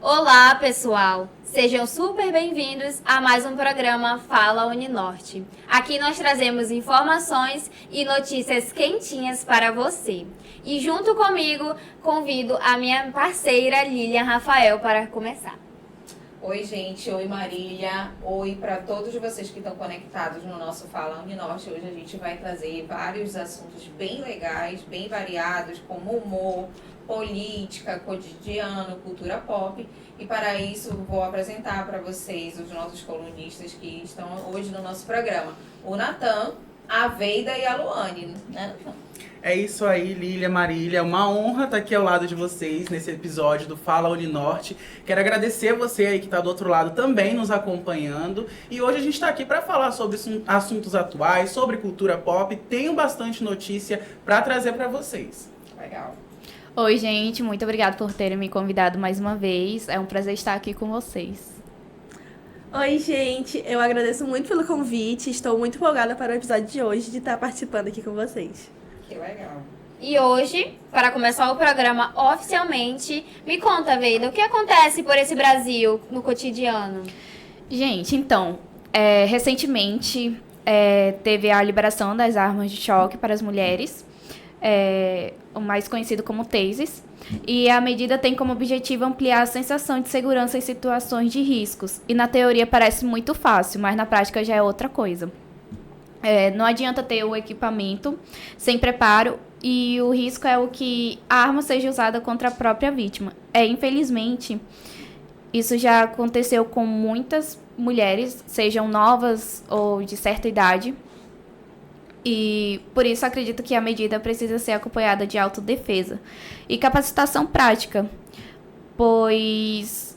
Olá, pessoal! Sejam super bem-vindos a mais um programa Fala Uninorte. Aqui nós trazemos informações e notícias quentinhas para você. E junto comigo, convido a minha parceira Lilian Rafael para começar. Oi, gente. Oi, Marília. Oi para todos vocês que estão conectados no nosso Fala Uninorte. Hoje a gente vai trazer vários assuntos bem legais, bem variados, como humor, política, cotidiano, cultura pop. E para isso vou apresentar para vocês os nossos colunistas que estão hoje no nosso programa. O Natan, a Veida e a Luane, né? É isso aí, Lília, Marília. É uma honra estar aqui ao lado de vocês nesse episódio do Fala Uninorte. Quero agradecer você aí que está do outro lado também nos acompanhando. E hoje a gente está aqui para falar sobre assuntos atuais, sobre cultura pop. Tenho bastante notícia para trazer para vocês. Legal. Oi, gente. Muito obrigada por terem me convidado mais uma vez. É um prazer estar aqui com vocês. Oi, gente. Eu agradeço muito pelo convite. Estou muito empolgada para o episódio de hoje de estar participando aqui com vocês. Que legal. E hoje, para começar o programa oficialmente, me conta, Veida, o que acontece por esse Brasil no cotidiano? Gente, então, recentemente teve a liberação das armas de choque para as mulheres, o mais conhecido como TASES, e a medida tem como objetivo ampliar a sensação de segurança em situações de riscos. E na teoria parece muito fácil, mas na prática já é outra coisa. Não adianta ter o equipamento sem preparo e o risco é o que a arma seja usada contra a própria vítima. Infelizmente, isso já aconteceu com muitas mulheres, sejam novas ou de certa idade. E por isso acredito que a medida precisa ser acompanhada de autodefesa e capacitação prática, pois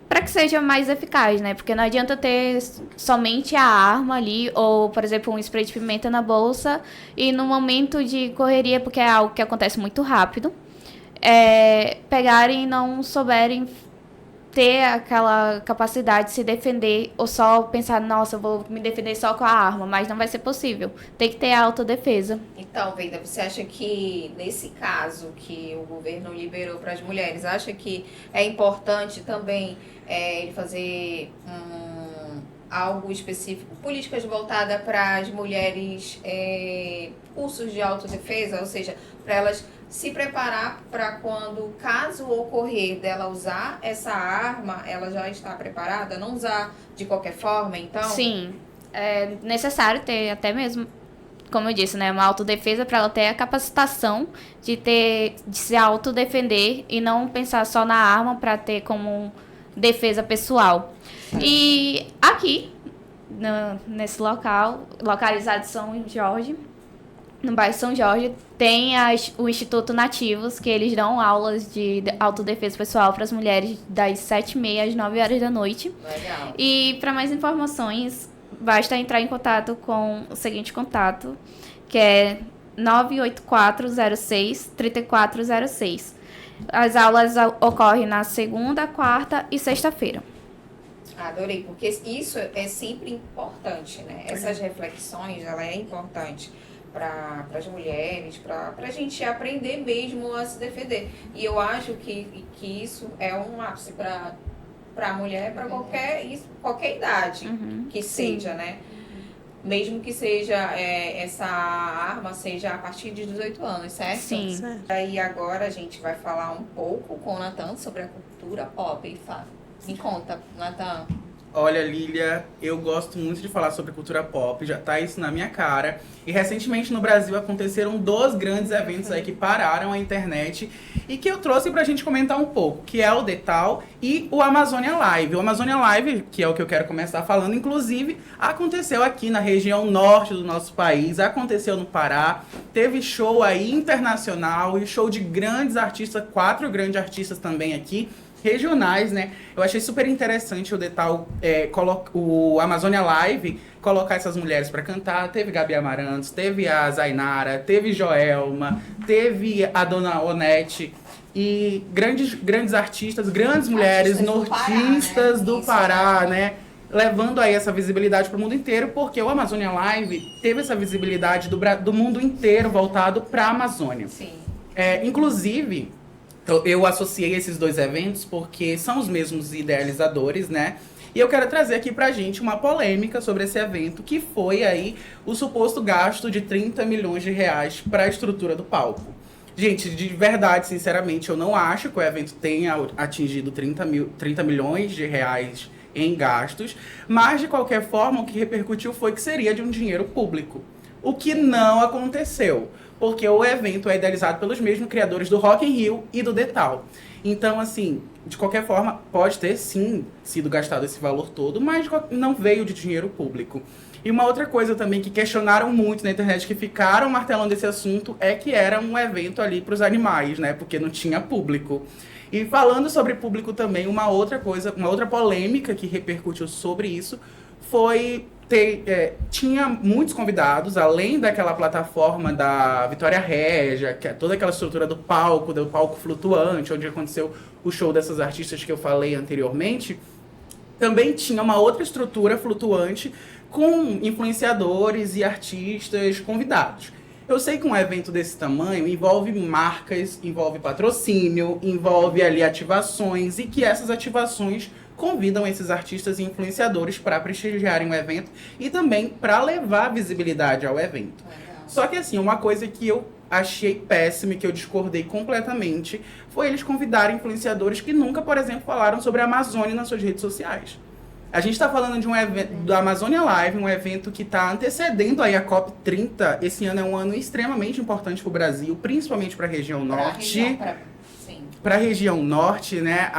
para que seja mais eficaz, né? Porque não adianta ter somente a arma ali, ou, por exemplo, um spray de pimenta na bolsa, e no momento de correria, porque é algo que acontece muito rápido, pegarem e não souberem ter aquela capacidade de se defender, ou só pensar, nossa, eu vou me defender só com a arma, mas não vai ser possível. Tem que ter a autodefesa. Então, Veida, você acha que nesse caso que o governo liberou para as mulheres, acha que é importante também ele fazer algo específico, políticas voltadas para as mulheres, cursos de autodefesa, ou seja, para elas se preparar para quando, caso ocorrer dela usar essa arma, ela já está preparada, não usar de qualquer forma, então? Sim, é necessário ter até mesmo, como eu disse, né, uma autodefesa para ela ter a capacitação de se autodefender e não pensar só na arma para ter como defesa pessoal. E aqui, nesse local, localizado em São Jorge, no bairro São Jorge, tem o Instituto Nativos, que eles dão aulas de autodefesa pessoal para as mulheres das 7h30 às 9h da noite. Legal. E para mais informações, basta entrar em contato com o seguinte contato, que é 98406-3406. As aulas ocorrem na segunda, quarta e sexta-feira. Adorei, porque isso é sempre importante, né? Essas reflexões, ela é importante para as mulheres, para a gente aprender mesmo a se defender. E eu acho que isso é um ápice para a mulher, para qualquer idade que seja, né? Mesmo que seja essa arma seja a partir de 18 anos, certo? Sim. Certo. E agora a gente vai falar um pouco com o Natan sobre a cultura pop. Me conta, Natan. Olha, Lília, eu gosto muito de falar sobre cultura pop, já tá isso na minha cara. E recentemente no Brasil aconteceram 2 grandes eventos aí que pararam a internet e que eu trouxe pra gente comentar um pouco, que é o Detal e o Amazônia Live. O Amazônia Live, que é o que eu quero começar falando, inclusive, aconteceu aqui na região norte do nosso país, aconteceu no Pará, teve show aí internacional e show de grandes artistas, 4 grandes artistas também aqui, regionais, né? Eu achei super interessante o Detal, o Amazônia Live, colocar essas mulheres para cantar. Teve Gabi Amarantos, teve a Zainara, teve Joelma, teve a Dona Onete e grandes artistas, grandes mulheres nortistas do Pará, né? Levando aí essa visibilidade para o mundo inteiro, porque o Amazônia Live teve essa visibilidade do mundo inteiro voltado para a Amazônia. Sim. Inclusive, Então, eu associei esses dois eventos porque são os mesmos idealizadores, né? E eu quero trazer aqui pra gente uma polêmica sobre esse evento, que foi aí o suposto gasto de 30 milhões de reais para a estrutura do palco. Gente, de verdade, sinceramente, eu não acho que o evento tenha atingido 30 milhões de reais em gastos, mas de qualquer forma o que repercutiu foi que seria de um dinheiro público. O que não aconteceu, porque o evento é idealizado pelos mesmos criadores do Rock in Rio e do Detal. Então, assim, de qualquer forma, pode ter sim sido gastado esse valor todo, mas não veio de dinheiro público. E uma outra coisa também que questionaram muito na internet, que ficaram martelando esse assunto, é que era um evento ali para os animais, né? Porque não tinha público. E falando sobre público também, uma outra polêmica que repercutiu sobre isso foi tinha muitos convidados, além daquela plataforma da Vitória Régia, que é toda aquela estrutura do palco flutuante, onde aconteceu o show dessas artistas que eu falei anteriormente. Também tinha uma outra estrutura flutuante com influenciadores e artistas convidados. Eu sei que um evento desse tamanho envolve marcas, envolve patrocínio, envolve ali ativações, e que essas ativações convidam esses artistas e influenciadores para prestigiarem o evento e também para levar visibilidade ao evento. Legal. Só que assim, uma coisa que eu achei péssima e que eu discordei completamente foi eles convidarem influenciadores que nunca, por exemplo, falaram sobre a Amazônia nas suas redes sociais. A gente está falando de um evento da Amazônia Live, um evento que está antecedendo aí a COP30. Esse ano é um ano extremamente importante para o Brasil, principalmente para a região norte. Para a região norte, né?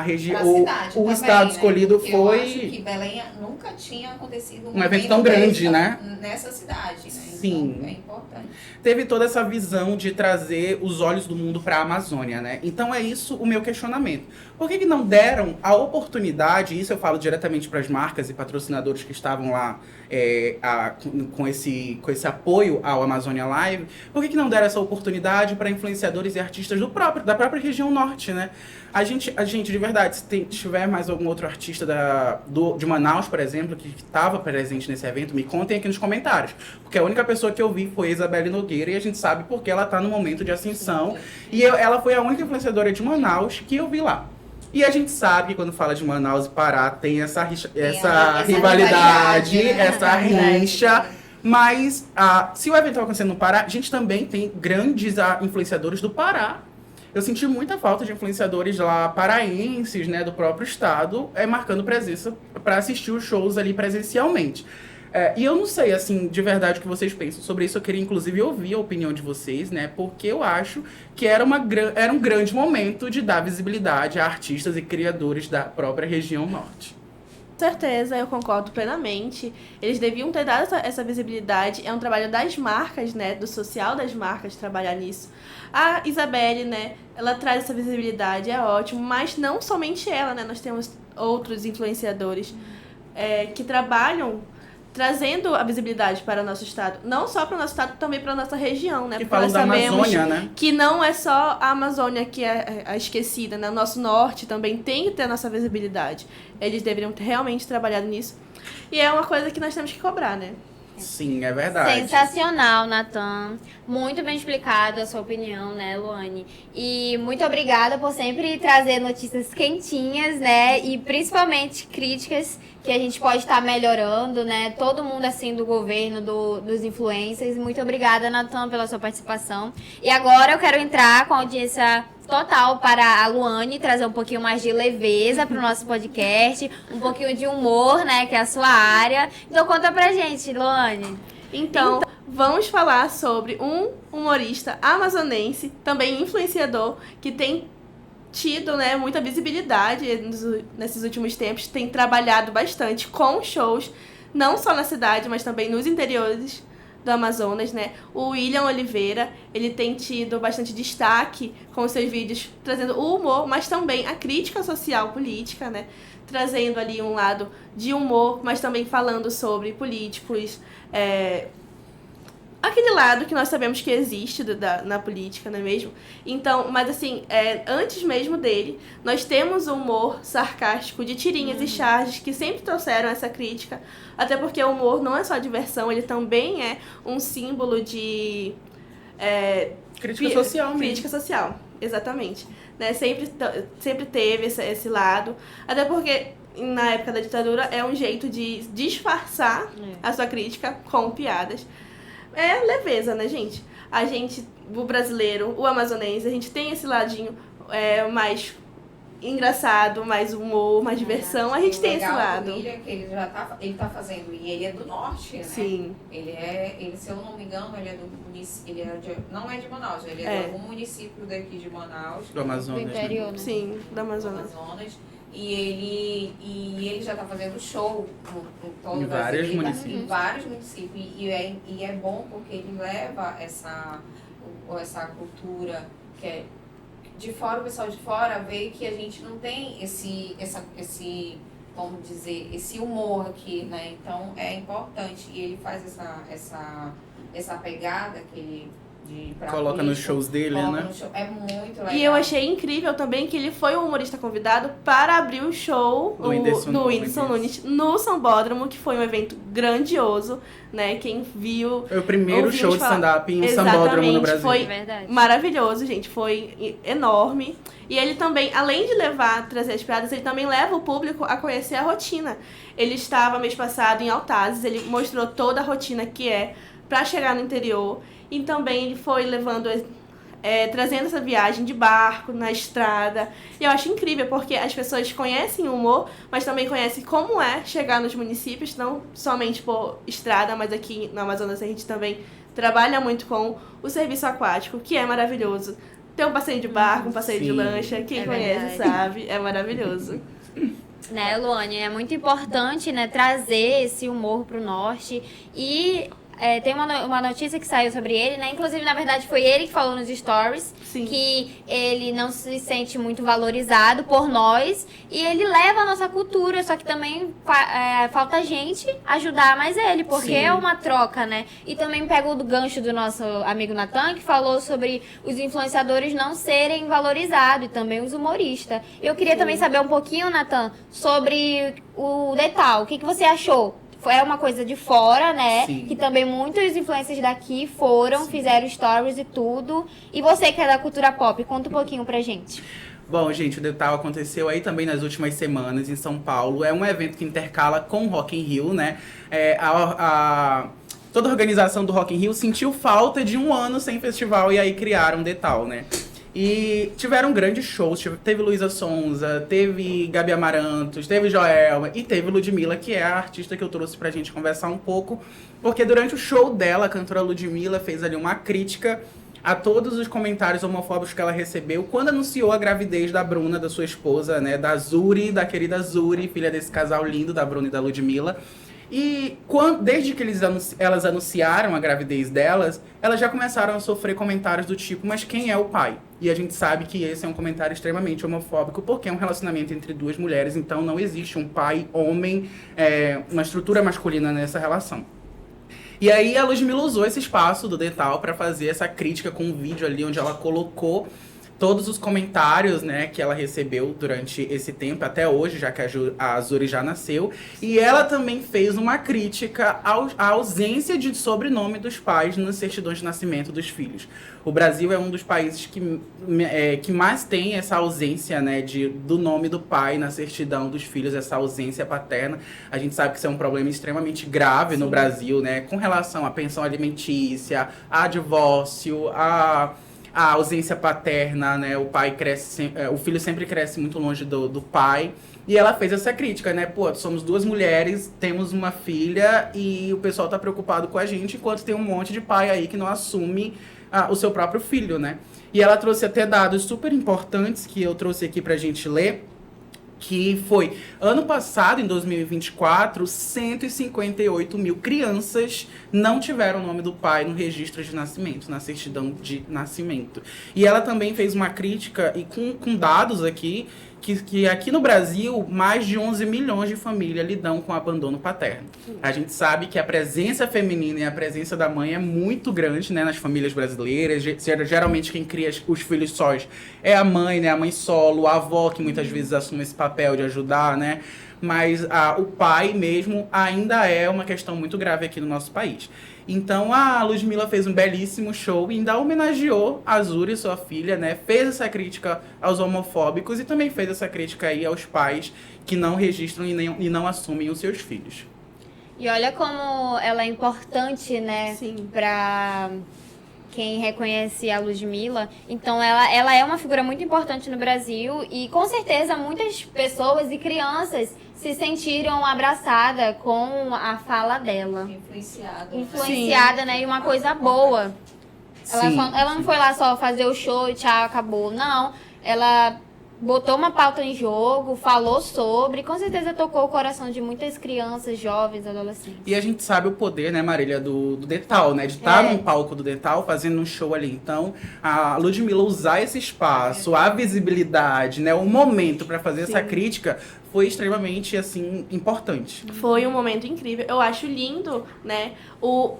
O estado escolhido foi. foi. Eu acho que Belém nunca tinha acontecido um evento tão grande, né? Nessa cidade, né? Sim. Então, é importante. Teve toda essa visão de trazer os olhos do mundo para a Amazônia, né? Então é isso o meu questionamento. Por que não deram a oportunidade, isso eu falo diretamente para as marcas e patrocinadores que estavam lá com esse apoio ao Amazônia Live, por que não deram essa oportunidade para influenciadores e artistas da própria região norte, né? A gente, de verdade, se tiver mais algum outro artista de Manaus, por exemplo, que estava presente nesse evento, me contem aqui nos comentários. Porque a única pessoa que eu vi foi a Isabelle Nogueira, e a gente sabe porque ela está no momento de ascensão. E ela foi a única influenciadora de Manaus que eu vi lá. E a gente sabe que quando fala de Manaus e Pará tem essa rivalidade, essa rincha. Mas se o evento está acontecendo no Pará, a gente também tem grandes influenciadores do Pará. Eu senti muita falta de influenciadores lá paraenses, né, do próprio estado, marcando presença para assistir os shows ali presencialmente. E eu não sei, assim, de verdade o que vocês pensam sobre isso. Eu queria, inclusive, ouvir a opinião de vocês, né? Porque eu acho que era um grande momento de dar visibilidade a artistas e criadores da própria região norte. Com certeza, eu concordo plenamente. Eles deviam ter dado essa visibilidade. É um trabalho das marcas, né? Do social das marcas trabalhar nisso. A Isabelle, né? Ela traz essa visibilidade, é ótimo. Mas não somente ela, né? Nós temos outros influenciadores que trabalham trazendo a visibilidade para o nosso estado. Não só para o nosso estado, também para a nossa região, né? Que Porque falam nós da sabemos Amazônia, né? que não é só a Amazônia que é a esquecida, né? O nosso norte também tem que ter a nossa visibilidade. Eles deveriam ter realmente trabalhado nisso. E é uma coisa que nós temos que cobrar, né? Sim, é verdade. Sensacional, Natan. Muito bem explicado a sua opinião, né, Luane? E muito obrigada por sempre trazer notícias quentinhas, né? E principalmente críticas que a gente pode estar melhorando, né? Todo mundo, assim, do governo, dos influencers. Muito obrigada, Natan, pela sua participação. E agora eu quero entrar com a audiência total para a Luane, trazer um pouquinho mais de leveza para o nosso podcast, um pouquinho de humor, né, que é a sua área. Então conta pra gente, Luane. Então, vamos falar sobre um humorista amazonense, também influenciador, que tem tido, né, muita visibilidade nesses últimos tempos, tem trabalhado bastante com shows, não só na cidade, mas também nos interiores do Amazonas, né? O William Oliveira, ele tem tido bastante destaque com seus vídeos, trazendo o humor, mas também a crítica social política, né? Trazendo ali um lado de humor, mas também falando sobre políticos, aquele lado que nós sabemos que existe na política, não é mesmo? Então, mas assim, antes mesmo dele, nós temos o humor sarcástico de tirinhas e charges que sempre trouxeram essa crítica, até porque o humor não é só diversão, ele também é um símbolo de Crítica social mesmo. Crítica social. Exatamente. Né? Sempre teve esse lado. Até porque, na época da ditadura, é um jeito de disfarçar a sua crítica com piadas. É leveza, né, gente? A gente, o brasileiro, o amazonense, a gente tem esse ladinho mais engraçado, mais humor, mais diversão. A gente tem esse lado. O William, que ele tá fazendo, e ele é do norte, né? Sim. Ele, se eu não me engano, ele é do município, não é de Manaus, ele é de algum município daqui de Manaus. Do Amazonas, Do interior, né? Sim, do Amazonas. E ele já está fazendo show em todo Em o vários Brasil, municípios. em vários municípios. E é bom porque ele leva essa cultura que é de fora, o pessoal de fora vê que a gente não tem esse vamos dizer, esse humor aqui, né? Então é importante. E ele faz essa pegada que ele coloca nos shows dele, né? É muito legal. E eu achei incrível também que ele foi o humorista convidado para abrir o show do Whindersson Nunes no Sambódromo, que foi um evento grandioso, né? Quem viu... Foi o primeiro show de stand-up em Sambódromo no Brasil. Foi maravilhoso, gente. Foi enorme. E ele também, além de trazer as piadas, ele também leva o público a conhecer a rotina. Ele estava mês passado em Altazes, ele mostrou toda a rotina que é para chegar no interior. E também ele foi levando, trazendo essa viagem de barco, na estrada. E eu acho incrível, porque as pessoas conhecem o humor, mas também conhecem como é chegar nos municípios, não somente por estrada, mas aqui no Amazonas a gente também trabalha muito com o serviço aquático, que é maravilhoso. Tem um passeio de barco, um passeio de lancha, quem conhece sabe, é maravilhoso. Né, Luane, é muito importante, né, trazer esse humor pro norte e... tem uma notícia que saiu sobre ele, né? Inclusive, na verdade, foi ele que falou nos stories. Sim. Que ele não se sente muito valorizado por nós e ele leva a nossa cultura, só que também falta a gente ajudar mais ele, porque é uma troca, né? E também pega o gancho do nosso amigo Natan, que falou sobre os influenciadores não serem valorizados e também os humoristas. Eu queria também saber um pouquinho, Natan, sobre o Detal. O que você achou? É uma coisa de fora, né? Sim. Que também muitos influencers daqui fizeram stories e tudo. E você que é da cultura pop, conta um pouquinho pra gente. Bom, gente, o Detal aconteceu aí também nas últimas semanas em São Paulo. É um evento que intercala com o Rock in Rio, né? Toda a organização do Rock in Rio sentiu falta de um ano sem festival e aí criaram o Detal, né? E tiveram grandes shows, teve Luísa Sonza, teve Gabi Amarantos, teve Joelma e teve Ludmilla, que é a artista que eu trouxe pra gente conversar um pouco, porque durante o show dela, a cantora Ludmilla fez ali uma crítica a todos os comentários homofóbicos que ela recebeu quando anunciou a gravidez da Bruna, da sua esposa, né, da Zuri, da querida Zuri, filha desse casal lindo, da Bruna e da Ludmilla. E desde que elas anunciaram a gravidez delas, elas já começaram a sofrer comentários do tipo, mas quem é o pai? E a gente sabe que esse é um comentário extremamente homofóbico, porque é um relacionamento entre duas mulheres, então não existe um pai, homem, uma estrutura masculina nessa relação. E aí a Ludmilla usou esse espaço do Detal para fazer essa crítica com um vídeo ali onde ela colocou todos os comentários, né, que ela recebeu durante esse tempo, até hoje, já que a Zuri já nasceu. E ela também fez uma crítica à ausência de sobrenome dos pais nas certidões de nascimento dos filhos. O Brasil é um dos países que mais tem essa ausência, né, do nome do pai na certidão dos filhos, essa ausência paterna. A gente sabe que isso é um problema extremamente grave no Brasil, né, com relação à pensão alimentícia, a divórcio, a ausência paterna, né? O filho sempre cresce muito longe do pai. E ela fez essa crítica, né? Pô, somos duas mulheres, temos uma filha e o pessoal tá preocupado com a gente, enquanto tem um monte de pai aí que não assume o seu próprio filho, né? E ela trouxe até dados super importantes que eu trouxe aqui pra gente ler, que foi, ano passado, em 2024, 158 mil crianças não tiveram o nome do pai no registro de nascimento, na certidão de nascimento. E ela também fez uma crítica, e com dados aqui, que aqui no Brasil, mais de 11 milhões de famílias lidam com abandono paterno. A gente sabe que a presença feminina e a presença da mãe é muito grande, né, nas famílias brasileiras. Geralmente quem cria os filhos sós é a mãe, né, a mãe solo, a avó que muitas vezes assume esse papel de ajudar, né? Mas o pai mesmo ainda é uma questão muito grave aqui no nosso país. Então a Ludmilla fez um belíssimo show e ainda homenageou a Zuri, sua filha, né? Fez essa crítica aos homofóbicos e também fez essa crítica aí aos pais que não registram e não assumem os seus filhos. E olha como ela é importante, né, Sim. pra quem reconhece a Ludmilla. Então, ela é uma figura muito importante no Brasil e, com certeza, muitas pessoas e crianças se sentiram abraçadas com a fala dela. Influenciada, né, e uma coisa boa. Ela não foi lá só fazer o show e tchau, acabou. Não, ela botou uma pauta em jogo, falou sobre, com certeza tocou o coração de muitas crianças, jovens, adolescentes. E a gente sabe o poder, né, Marília, do Detal, né? De estar num palco do Detal, fazendo um show ali. Então, a Ludmilla usar esse espaço, a visibilidade, né, o momento para fazer essa crítica foi extremamente, assim, importante. Foi um momento incrível. Eu acho lindo, né,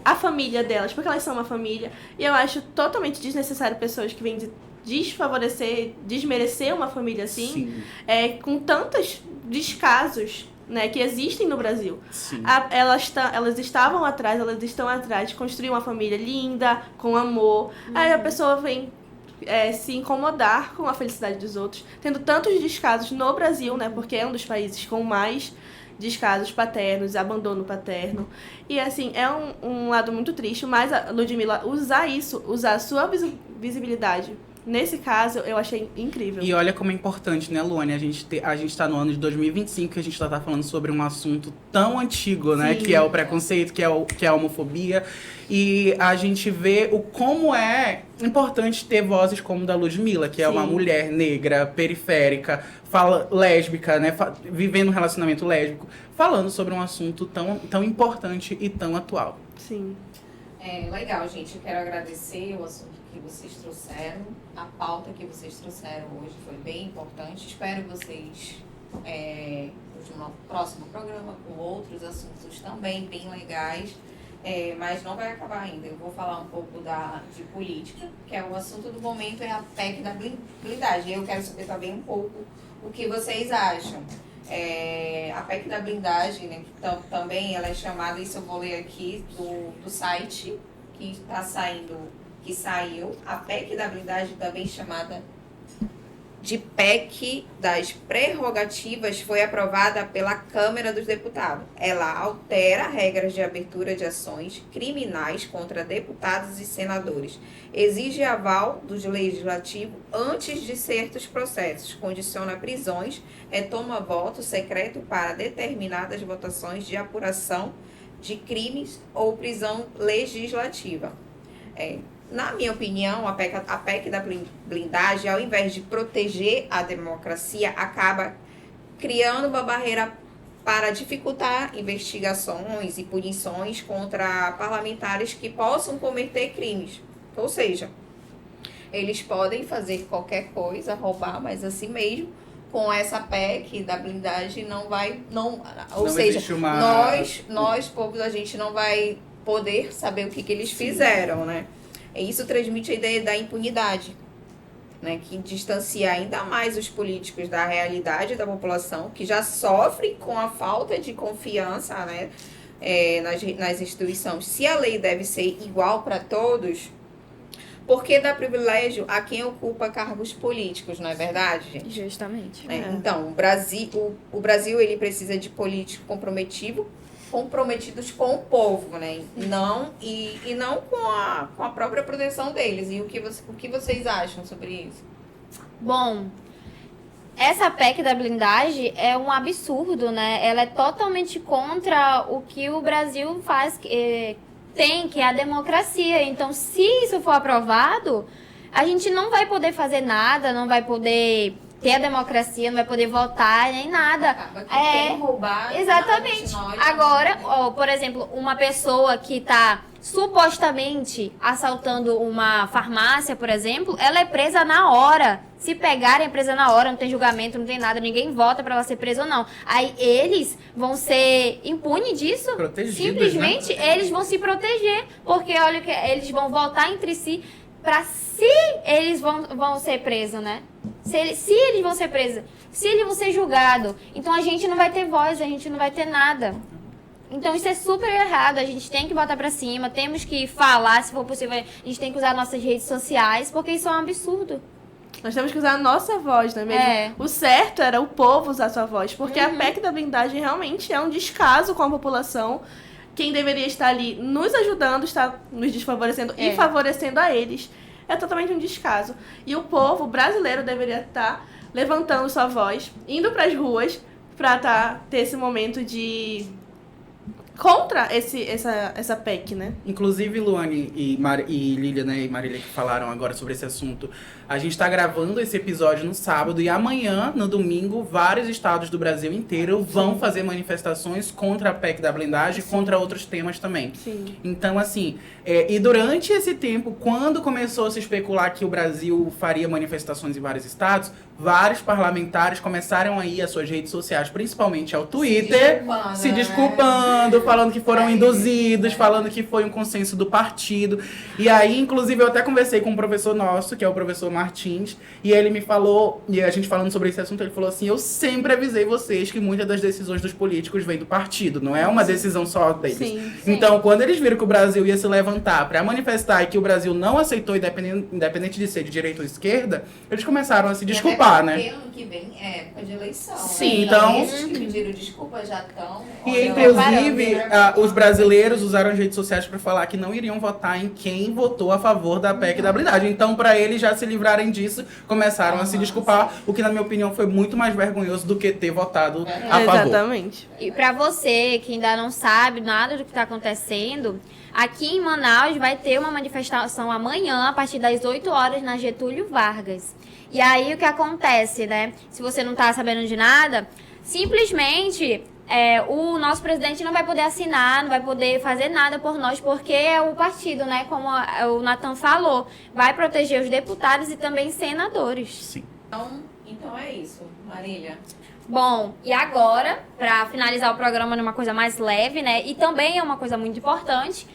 a família delas, porque elas são uma família. E eu acho totalmente desnecessário pessoas que vêm desfavorecer, desmerecer uma família assim, com tantos descasos, né, que existem no Brasil. Elas estavam atrás, elas estão atrás de construir uma família linda, com amor. Aí a pessoa vem se incomodar com a felicidade dos outros, tendo tantos descasos no Brasil, né, porque é um dos países com mais descasos paternos, abandono paterno. E assim, é um lado muito triste, mas a Ludmilla usar a sua visibilidade. Nesse caso, eu achei incrível. E olha como é importante, né, Luane? A gente tá no ano de 2025 e a gente tá falando sobre um assunto tão antigo, né? Que é o preconceito, que é a homofobia. E a gente vê como é importante ter vozes como da Ludmilla, que é uma mulher negra, periférica, lésbica, né? Vivendo um relacionamento lésbico, falando sobre um assunto tão importante e tão atual. Sim. Legal, gente. Eu quero agradecer o assunto que vocês trouxeram, a pauta que vocês trouxeram hoje foi bem importante. Espero vocês no próximo programa com outros assuntos também bem legais, mas não vai acabar ainda. Eu vou falar um pouco de política, que é o assunto do momento, é a PEC da blindagem. Eu quero saber também um pouco o que vocês acham. A PEC da blindagem, né, também ela é chamada, isso eu vou ler aqui do site que saiu, a PEC da blindagem, também chamada de PEC das prerrogativas, foi aprovada pela Câmara dos Deputados. Ela altera regras de abertura de ações criminais contra deputados e senadores. Exige aval do legislativo antes de certos processos. Condiciona prisões, retoma voto secreto para determinadas votações de apuração de crimes ou prisão legislativa. Na minha opinião, a PEC da blindagem, ao invés de proteger a democracia, acaba criando uma barreira para dificultar investigações e punições contra parlamentares que possam cometer crimes. Ou seja, eles podem fazer qualquer coisa, roubar, mas assim mesmo, com essa PEC da blindagem ou seja, nós, povo da gente, não vai poder saber o que eles fizeram, né? E isso transmite a ideia da impunidade, né, que distancia ainda mais os políticos da realidade da população, que já sofre com a falta de confiança, né, nas instituições. Se a lei deve ser igual para todos, por que dá privilégio a quem ocupa cargos políticos, não é verdade, gente? Justamente. Então, o Brasil ele precisa de políticos comprometidos com o povo, né? Não com a própria proteção deles. E o que vocês acham sobre isso? Bom, essa PEC da blindagem é um absurdo, né? Ela é totalmente contra o que o Brasil faz, que é a democracia. Então, se isso for aprovado, a gente não vai poder fazer nada, não vai poder ter a democracia, não vai poder votar, nem nada. Acaba que tem roubado. Exatamente. Agora, por exemplo, uma pessoa que está supostamente assaltando uma farmácia, por exemplo, ela é presa na hora. Se pegarem, é presa na hora, não tem julgamento, não tem nada, ninguém vota para ela ser presa ou não. Aí eles vão ser impunes disso. Simplesmente, né? Eles vão se proteger, porque olha que eles vão votar entre si para se eles vão ser presos, né? Se eles vão ser presos, se eles vão ser julgados. Então a gente não vai ter voz, a gente não vai ter nada. Então isso é super errado, a gente tem que botar pra cima, temos que falar, se for possível, a gente tem que usar nossas redes sociais, porque isso é um absurdo. Nós temos que usar a nossa voz, não é mesmo? É. O certo era o povo usar a sua voz, porque a PEC da blindagem realmente é um descaso com a população. Quem deveria estar ali nos ajudando está nos desfavorecendo e favorecendo a eles. É totalmente um descaso. E o povo brasileiro deveria estar levantando sua voz, indo para as ruas para ter esse momento de contra essa PEC, né? Inclusive, Luane e Lília, né, e Marília, que falaram agora sobre esse assunto, a gente tá gravando esse episódio no sábado e amanhã, no domingo, vários estados do Brasil inteiro vão fazer manifestações contra a PEC da blindagem e contra outros temas também. Sim. Então, assim, e durante esse tempo, quando começou a se especular que o Brasil faria manifestações em vários estados, vários parlamentares começaram a ir às suas redes sociais, principalmente ao Twitter, se desculpando, falando que foram induzidos, falando que foi um consenso do partido. E aí, inclusive, eu até conversei com um professor nosso, que é o professor Martins, e ele me falou, e a gente falando sobre esse assunto, ele falou assim, eu sempre avisei vocês que muitas das decisões dos políticos vêm do partido, não é uma decisão só deles. Sim. Então, quando eles viram que o Brasil ia se levantar para manifestar e que o Brasil não aceitou, independente de ser de direita ou esquerda, eles começaram a se desculpar, né? Porque ano que vem é época de eleição. Sim, né? então- Esses que pediram desculpa já estão. E, inclusive, os brasileiros usaram as redes sociais para falar que não iriam votar em quem votou a favor da PEC da blindagem. Então, para eles já se livrarem disso, começaram a se desculpar, o que, na minha opinião, foi muito mais vergonhoso do que ter votado a favor. Exatamente. E pra você que ainda não sabe nada do que tá acontecendo, aqui em Manaus vai ter uma manifestação amanhã, a partir das 8 horas, na Getúlio Vargas. E aí o que acontece, né? Se você não tá sabendo de nada, simplesmente o nosso presidente não vai poder assinar, não vai poder fazer nada por nós, porque é o partido, né? Como o Nathan falou, vai proteger os deputados e também senadores. Sim. Então é isso, Marília. Bom, e agora, para finalizar o programa numa coisa mais leve, né? E também é uma coisa muito importante,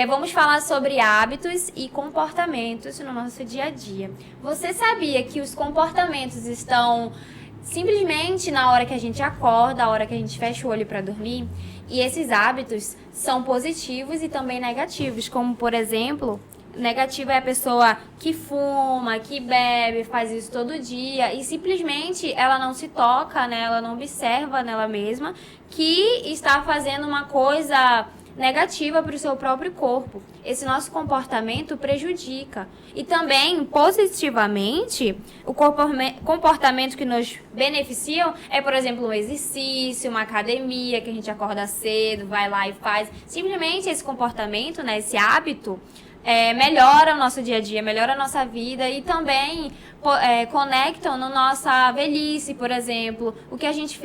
vamos falar sobre hábitos e comportamentos no nosso dia a dia. Você sabia que os comportamentos estão simplesmente na hora que a gente acorda, a hora que a gente fecha o olho para dormir? E esses hábitos são positivos e também negativos, como, por exemplo, negativo é a pessoa que fuma, que bebe, faz isso todo dia e simplesmente ela não se toca, né? Ela não observa nela mesma que está fazendo uma coisa negativa para o seu próprio corpo. Esse nosso comportamento prejudica. E também, positivamente, o comportamento que nos beneficiam é, por exemplo, um exercício, uma academia, que a gente acorda cedo, vai lá e faz. Simplesmente esse comportamento, né, esse hábito, melhora o nosso dia a dia, melhora a nossa vida e também conectam na nossa velhice, por exemplo. O que a gente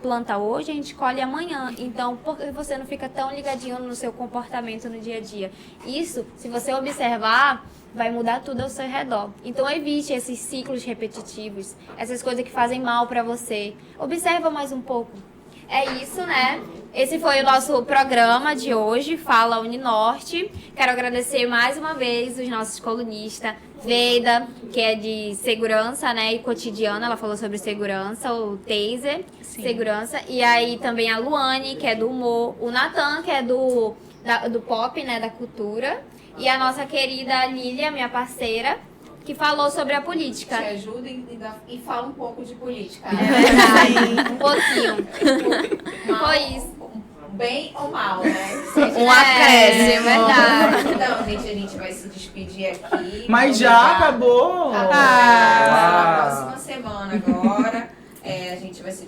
planta hoje, a gente colhe amanhã. Então, por que você não fica tão ligadinho no seu comportamento no dia a dia? Isso, se você observar, vai mudar tudo ao seu redor. Então, evite esses ciclos repetitivos, essas coisas que fazem mal pra você. Observa mais um pouco. É isso, né? Esse foi o nosso programa de hoje, Fala Uninorte. Quero agradecer mais uma vez os nossos colunistas. Veida, que é de segurança, né, e cotidiana, ela falou sobre segurança, o Taser, segurança. E aí também a Luane, que é do humor, o Nathan, que é do pop, né, da cultura. E a nossa querida Lília, minha parceira, que falou sobre a política. Te ajuda e fala um pouco de política. É verdade, um pouquinho. Foi isso. Bem ou mal, né? Um acréscimo, é verdade. Então, gente, a gente vai se despedir aqui. Mas já acabou! Na próxima semana agora. A gente vai se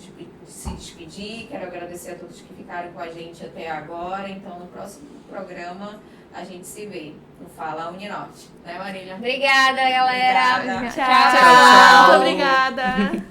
despedir. Quero agradecer a todos que ficaram com a gente até agora. Então, no próximo programa, a gente se vê no Fala Uninorte. Né, Marília? Obrigada, galera. Obrigada. Tchau. Tchau. Muito obrigada.